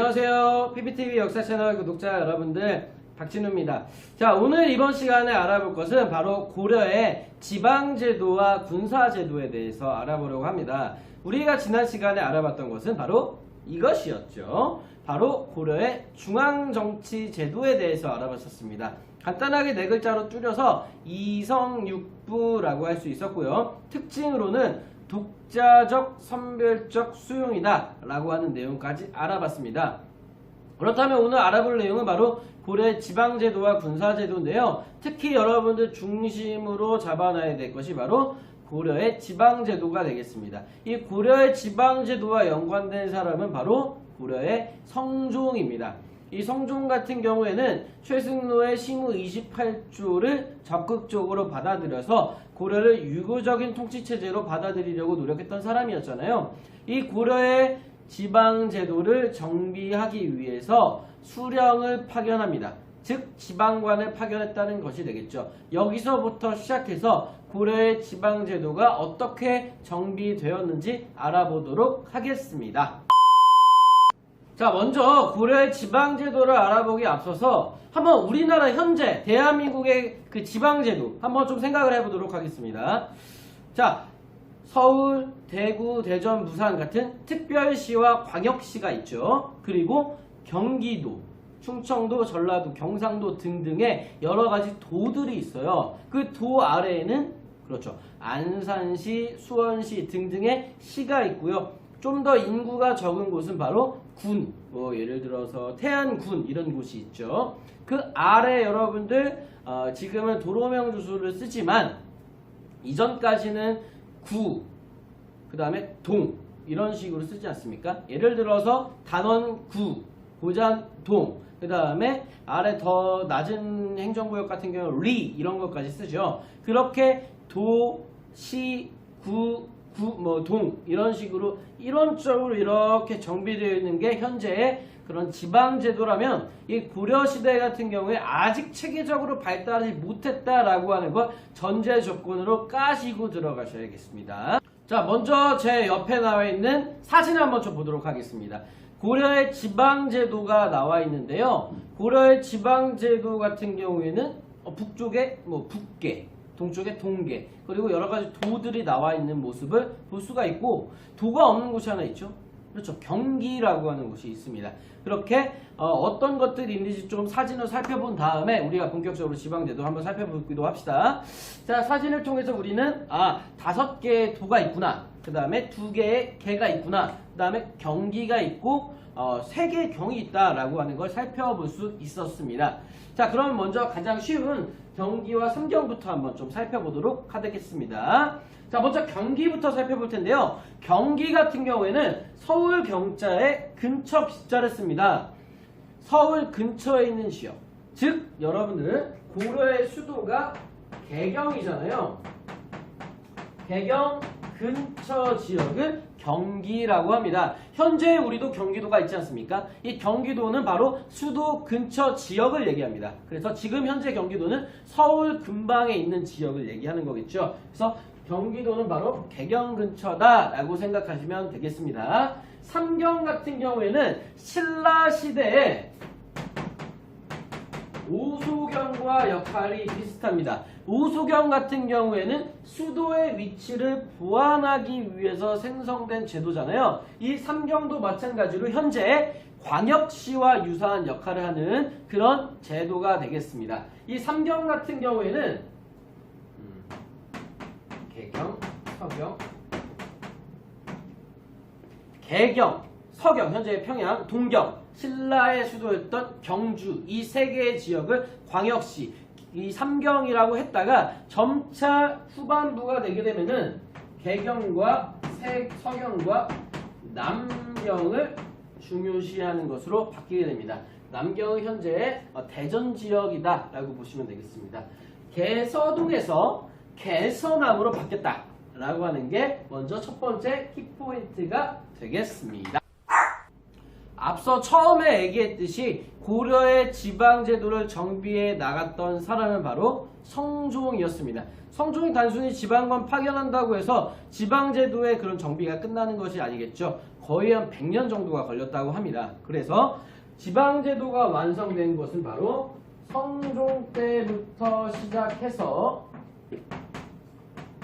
안녕하세요. PPTV 역사 채널 구독자 여러분들, 박진우입니다. 자, 오늘 이번 시간에 알아볼 것은 바로 고려의 지방제도와 군사제도에 대해서 알아보려고 합니다. 우리가 지난 시간에 알아봤던 것은 바로 이것이었죠. 바로 고려의 중앙정치제도에 대해서 알아봤었습니다. 간단하게 네 글자로 줄여서 이성육부라고 할 수 있었고요. 특징으로는 독자적, 선별적 수용이다 라고 하는 내용까지 알아봤습니다. 그렇다면 오늘 알아볼 내용은 바로 고려의 지방제도와 군사제도인데요. 특히 여러분들 중심으로 잡아놔야 될 것이 바로 고려의 지방제도가 되겠습니다. 이 고려의 지방제도와 연관된 사람은 바로 고려의 성종입니다. 이 성종 같은 경우에는 최승로의 시무 28조를 적극적으로 받아들여서 고려를 유교적인 통치체제로 받아들이려고 노력했던 사람이었잖아요. 이 고려의 지방제도를 정비하기 위해서 수령을 파견합니다. 즉 지방관을 파견했다는 것이 되겠죠. 여기서부터 시작해서 고려의 지방제도가 어떻게 정비되었는지 알아보도록 하겠습니다. 자, 먼저 고려의 지방제도를 알아보기에 앞서서 한번 우리나라 현재 대한민국의 그 지방제도 한번 좀 생각을 해보도록 하겠습니다. 자, 서울, 대구, 대전, 부산 같은 특별시와 광역시가 있죠. 그리고 경기도, 충청도, 전라도, 경상도 등등의 여러가지 도들이 있어요. 그 도 아래에는 그렇죠, 안산시, 수원시 등등의 시가 있고요. 좀 더 인구가 적은 곳은 바로 군, 예를 들어서 태안군 이런 곳이 있죠. 그 아래 여러분들 지금은 도로명 주소를 쓰지만 이전까지는 구, 그 다음에 동 이런 식으로 쓰지 않습니까? 예를 들어서 단원구, 고잔동, 그 다음에 아래 더 낮은 행정구역 같은 경우는 리 이런 것까지 쓰죠. 그렇게 도, 시, 구, 동 이런 식으로 이론적으로 이렇게 정비되어 있는 게 현재의 그런 지방제도라면 이 고려시대 같은 경우에 아직 체계적으로 발달하지 못했다라고 하는 걸 전제 조건으로 까시고 들어가셔야겠습니다. 자, 먼저 제 옆에 나와 있는 사진을 한번 좀 보도록 하겠습니다. 고려의 지방제도가 나와 있는데요. 고려의 지방제도 같은 경우에는 북쪽에 북계, 동쪽에 동계, 그리고 여러가지 도들이 나와 있는 모습을 볼 수가 있고, 도가 없는 곳이 하나 있죠. 그렇죠, 경기라고 하는 곳이 있습니다. 그렇게 어떤 것들이 있는지 좀 사진을 살펴본 다음에 우리가 본격적으로 지방제도 한번 살펴보기도 합시다. 자, 사진을 통해서 우리는 5개의 도가 있구나, 그 다음에 2개의 개가 있구나, 그 다음에 경기가 있고 3개의 경이 있다라고 하는 걸 살펴볼 수 있었습니다. 자, 그럼 먼저 가장 쉬운 경기와 삼경부터 한번 좀 살펴보도록 하겠습니다. 자, 먼저 경기부터 살펴볼 텐데요. 경기 같은 경우에는 서울 경자에 근처 빗자를 씁니다. 서울 근처에 있는 지역, 즉 여러분들 고려의 수도가 개경이잖아요. 개경 근처 지역을 경기라고 합니다. 현재 우리도 경기도가 있지 않습니까? 이 경기도는 바로 수도 근처 지역을 얘기합니다. 그래서 지금 현재 경기도는 서울 근방에 있는 지역을 얘기하는 거겠죠. 그래서 경기도는 바로 개경 근처다라고 생각하시면 되겠습니다. 삼경 같은 경우에는 신라 시대에 오소경과 역할이 비슷합니다. 오소경 같은 경우에는 수도의 위치를 보완하기 위해서 생성된 제도잖아요. 이 삼경도 마찬가지로 현재 광역시와 유사한 역할을 하는 그런 제도가 되겠습니다. 이 삼경 같은 경우에는 개경, 서경, 개경, 서경, 현재 평양, 동경, 신라의 수도였던 경주, 이 3개의 지역을 광역시, 이 삼경이라고 했다가 점차 후반부가 되게 되면은 개경과 서경과 남경을 중요시하는 것으로 바뀌게 됩니다. 남경은 현재 대전 지역이다 라고 보시면 되겠습니다. 개서동에서 개서남으로 바뀌었다 라고 하는 게 먼저 첫 번째 키포인트가 되겠습니다. 앞서 처음에 얘기했듯이 고려의 지방제도를 정비해 나갔던 사람은 바로 성종이었습니다. 성종이 단순히 지방관 파견한다고 해서 지방제도의 그런 정비가 끝나는 것이 아니겠죠. 거의 한 100년 정도가 걸렸다고 합니다. 그래서 지방제도가 완성된 것은 바로 성종 때부터 시작해서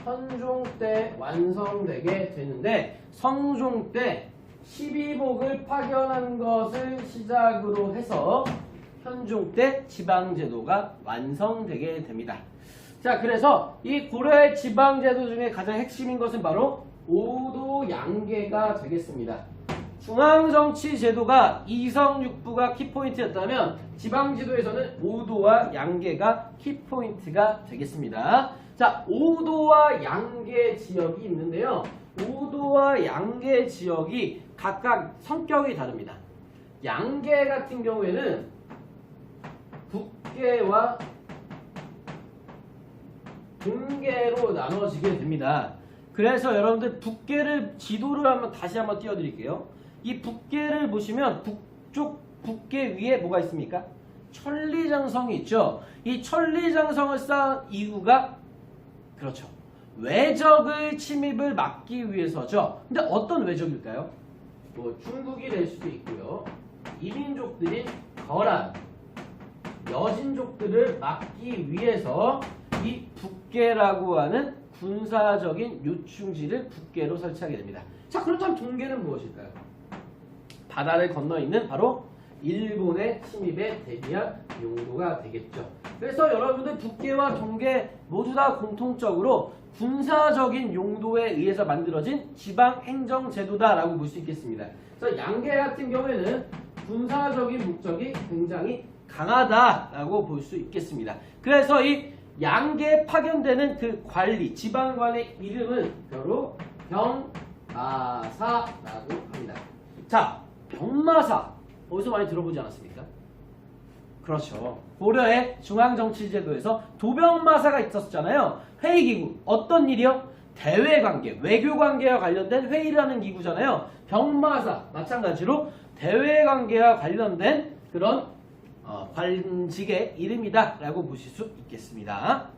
현종 때 완성되게 되는데, 성종 때 12복을 파견한 것을 시작으로 해서 현종 때 지방제도가 완성되게 됩니다. 자, 그래서 이 고려의 지방제도 중에 가장 핵심인 것은 바로 오도양계가 되겠습니다. 중앙정치제도가 이성육부가 키포인트였다면 지방지도에서는 오도와 양계가 키포인트가 되겠습니다. 자, 오도와 양계 지역이 있는데요. 오도와 양계 지역이 각각 성격이 다릅니다. 양계 같은 경우에는 북계와 동계로 나눠지게 됩니다. 그래서 여러분들 북계를 지도를 다시 한번 띄워드릴게요. 이 북계를 보시면 북쪽 북계 위에 뭐가 있습니까? 천리장성이 있죠. 이 천리장성을 쌓은 이유가 그렇죠. 외적의 침입을 막기 위해서죠. 근데 어떤 외적일까요? 뭐 중국이 될 수도 있고요. 이민족들인 거란, 여진족들을 막기 위해서 이 북계라고 하는 군사적인 요충지를 북계로 설치하게 됩니다. 자, 그렇다면 동계는 무엇일까요? 바다를 건너 있는 바로 일본의 침입에 대비한 용도가 되겠죠. 그래서 여러분들 북계와 동계 모두 다 공통적으로 군사적인 용도에 의해서 만들어진 지방행정제도다라고 볼 수 있겠습니다. 그래서 양계 같은 경우에는 군사적인 목적이 굉장히 강하다라고 볼 수 있겠습니다. 그래서 이 양계에 파견되는 그 관리, 지방관의 이름은 바로 병마사라고 합니다. 자, 병마사 어디서 많이 들어보지 않았습니까? 그렇죠. 고려의 중앙정치제도에서 도병마사가 있었잖아요. 회의기구. 어떤 일이요? 대외관계, 외교관계와 관련된 회의를 하는 기구잖아요. 병마사 마찬가지로 대외관계와 관련된 그런 관직의 이름이다 라고 보실 수 있겠습니다.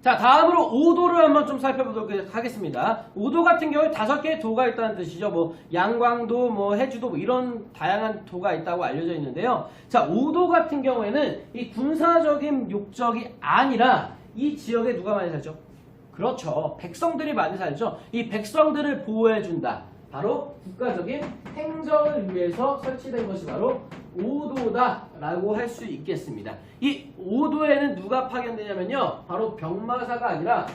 자, 다음으로 오도를 한번 좀 살펴보도록 하겠습니다. 오도 같은 경우에 5개의 도가 있다는 뜻이죠. 뭐 양광도, 뭐 해주도, 뭐 이런 다양한 도가 있다고 알려져 있는데요. 자, 오도 같은 경우에는 이 군사적인 목적이 아니라 이 지역에 누가 많이 살죠? 그렇죠. 백성들이 많이 살죠. 이 백성들을 보호해준다. 바로 국가적인 행정을 위해서 설치된 것이 바로 오도다라고 할 수 있겠습니다. 이 오도에는 누가 파견되냐면요. 바로 병마사가 아니라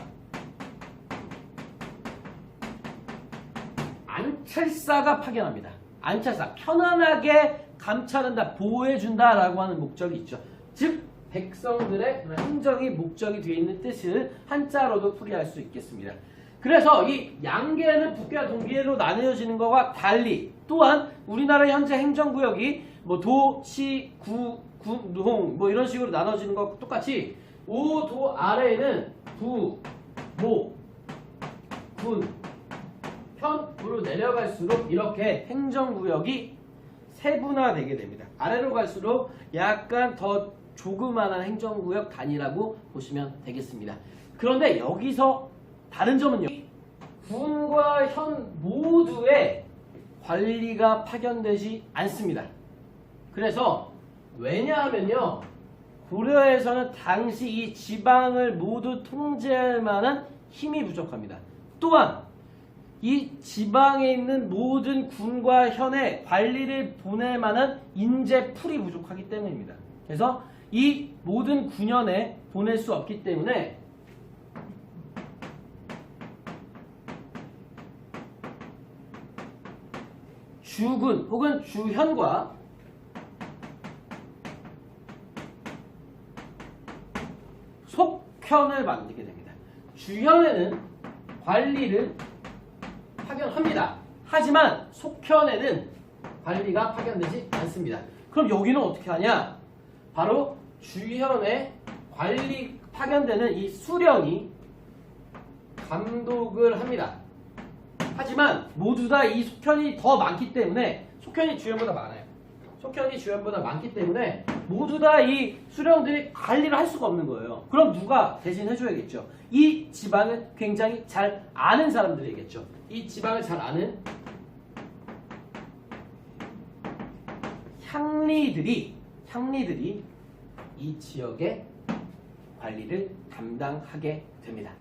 안찰사가 파견합니다. 안찰사. 편안하게 감찰한다, 보호해준다라고 하는 목적이 있죠. 즉 백성들의 행정이 목적이 되어 있는 뜻을 한자로도 풀이할 수 있겠습니다. 그래서 이 양계는 북계와 동계로 나뉘어지는 것과 달리 또한 우리나라 현재 행정구역이 뭐 도, 시, 구, 군, 농 뭐 이런 식으로 나눠지는 것과 똑같이 오도 아래에는 부, 모, 군, 편으로 내려갈수록 이렇게 행정구역이 세분화되게 됩니다. 아래로 갈수록 약간 더 조그마한 행정구역 단위라고 보시면 되겠습니다. 그런데 여기서 다른 점은요. 군과 현 모두의 관리가 파견되지 않습니다. 그래서 왜냐하면요. 고려에서는 당시 이 지방을 모두 통제할 만한 힘이 부족합니다. 또한 이 지방에 있는 모든 군과 현의 관리를 보낼 만한 인재풀이 부족하기 때문입니다. 그래서 이 모든 군현에 보낼 수 없기 때문에 주군 혹은 주현과 속현을 만들게 됩니다. 주현에는 관리를 파견합니다. 하지만 속현에는 관리가 파견되지 않습니다. 그럼 여기는 어떻게 하냐? 바로 주현에 관리 파견되는 이 수령이 감독을 합니다. 하지만 모두 다 이 속현이 더 많기 때문에 속현이 주현보다 많아요. 속현이 주변보다 많기 때문에 모두 다 이 수령들이 관리를 할 수가 없는 거예요. 그럼 누가 대신 해줘야겠죠. 이 지방을 굉장히 잘 아는 사람들이겠죠. 이 지방을 잘 아는 향리들이 이 지역의 관리를 담당하게 됩니다.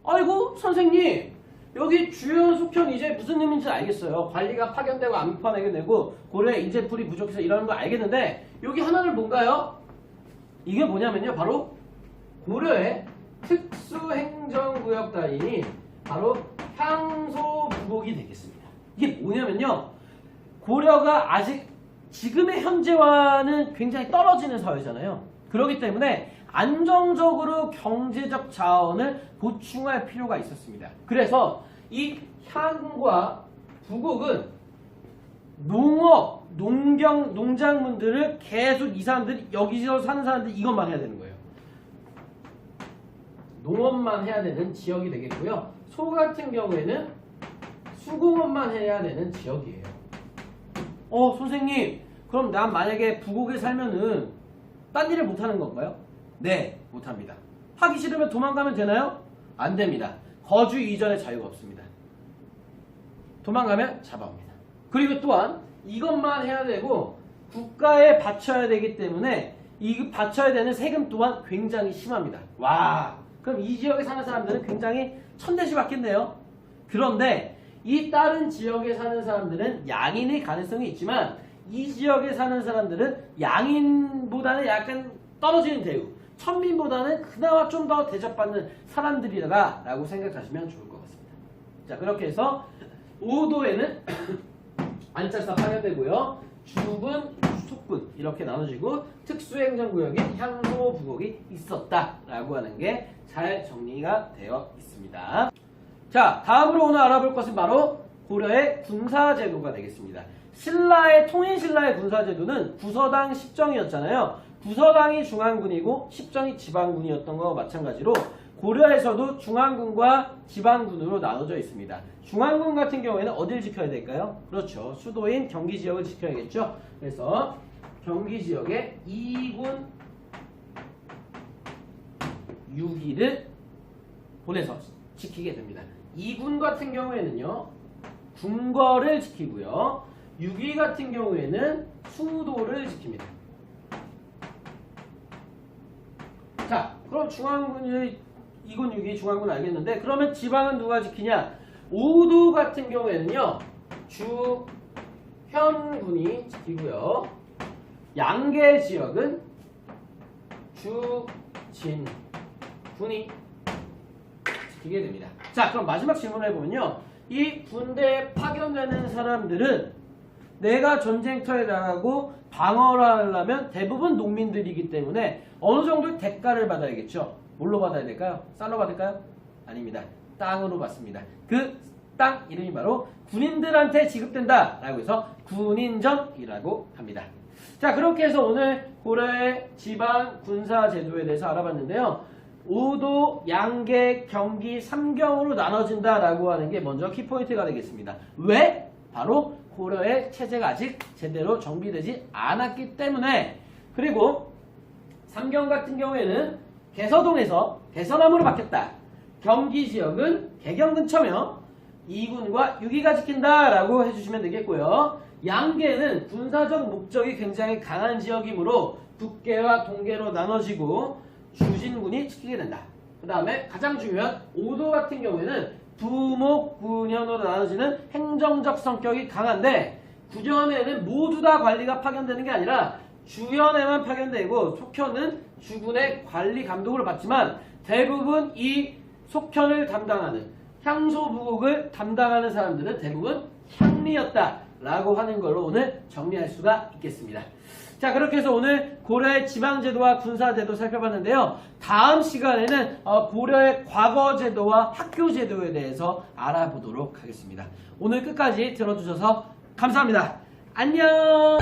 아이고 선생님, 여기 주요 속현 이제 무슨 의미인지 알겠어요. 관리가 파견되고 안 파견되고 고려에 인재풀이 부족해서 이러는 거 알겠는데 여기 하나는 뭔가요? 이게 뭐냐면요, 바로 고려의 특수행정구역 단위인 바로 향소부곡이 되겠습니다. 이게 뭐냐면요, 고려가 아직 지금의 현재와는 굉장히 떨어지는 사회잖아요. 그렇기 때문에 안정적으로 경제적 자원을 보충할 필요가 있었습니다. 그래서 이 향과 부곡은 농업, 농작물들을 계속 이 사람들이 여기서 사는 사람들이 이것만 해야 되는 거예요. 농업만 해야 되는 지역이 되겠고요. 소 같은 경우에는 수공업만 해야 되는 지역이에요. 선생님, 그럼 난 만약에 부곡에 살면은 딴 일을 못하는 건가요? 네, 못합니다. 하기 싫으면 도망가면 되나요? 안 됩니다. 거주 이전의 자유가 없습니다. 도망가면 잡아옵니다. 그리고 또한 이것만 해야 되고 국가에 바쳐야 되기 때문에 이 바쳐야 되는 세금 또한 굉장히 심합니다. 와, 그럼 이 지역에 사는 사람들은 굉장히 천대시 받겠네요. 그런데 이 다른 지역에 사는 사람들은 양인의 가능성이 있지만 이 지역에 사는 사람들은 양인보다는 약간 떨어지는 대우, 천민보다는 그나마 좀 더 대접받는 사람들이다 라고 생각하시면 좋을 것 같습니다. 자, 그렇게 해서 5도에는 안짝사 파견되고요, 주군, 속군 이렇게 나눠지고 특수행정구역인 향소부곡이 있었다라고 하는 게 잘 정리가 되어 있습니다. 자, 다음으로 오늘 알아볼 것은 바로 고려의 군사제도가 되겠습니다. 통일신라의 군사제도는 구서당 십정이었잖아요. 구서당이 중앙군이고 십정이 지방군이었던 것과 마찬가지로 고려에서도 중앙군과 지방군으로 나눠져 있습니다. 중앙군 같은 경우에는 어딜 지켜야 될까요? 그렇죠, 수도인 경기지역을 지켜야겠죠. 그래서 경기지역에 2군 6위를 보내서 지키게 됩니다. 2군 같은 경우에는요, 궁궐을 지키고요, 6위 같은 경우에는 수도를 지킵니다. 자, 그럼 중앙군이 2군 6위 중앙군 알겠는데, 그러면 지방은 누가 지키냐? 5도 같은 경우에는요, 주현군이 지키고요, 양계 지역은 주진군이 지키게 됩니다. 자, 그럼 마지막 질문을 해보면요, 이 군대에 파견되는 사람들은 내가 전쟁터에 나가고 방어를 하려면 대부분 농민들이기 때문에 어느 정도 대가를 받아야겠죠. 뭘로 받아야 될까요? 쌀로 받을까요? 아닙니다. 땅으로 받습니다. 그 땅 이름이 바로 군인들한테 지급된다 라고 해서 군인정이라고 합니다. 자, 그렇게 해서 오늘 고려의 지방 군사 제도에 대해서 알아봤는데요, 5도, 양계, 경기, 3경으로 나눠진다 라고 하는 게 먼저 키포인트가 되겠습니다. 왜? 바로 고려의 체제가 아직 제대로 정비되지 않았기 때문에. 그리고 3경 같은 경우에는 개서동에서 개서남으로 바뀌었다. 경기 지역은 개경 근처며 2군과 6위가 지킨다 라고 해주시면 되겠고요. 양계는 군사적 목적이 굉장히 강한 지역이므로 북계와 동계로 나눠지고 주진군이 지키게 된다. 그 다음에 가장 중요한 5도 같은 경우에는 부목군현으로 나눠지는 행정적 성격이 강한데, 구현에는 모두 다 관리가 파견되는 게 아니라 주현에만 파견되고 속현은 주군의 관리 감독을 받지만 대부분 이 속현을 담당하는 향소부곡을 담당하는 사람들은 대부분 향리였다라고 하는 걸로 오늘 정리할 수가 있겠습니다. 자, 그렇게 해서 오늘 고려의 지방제도와 군사제도 살펴봤는데요. 다음 시간에는 고려의 과거제도와 학교제도에 대해서 알아보도록 하겠습니다. 오늘 끝까지 들어주셔서 감사합니다. 안녕!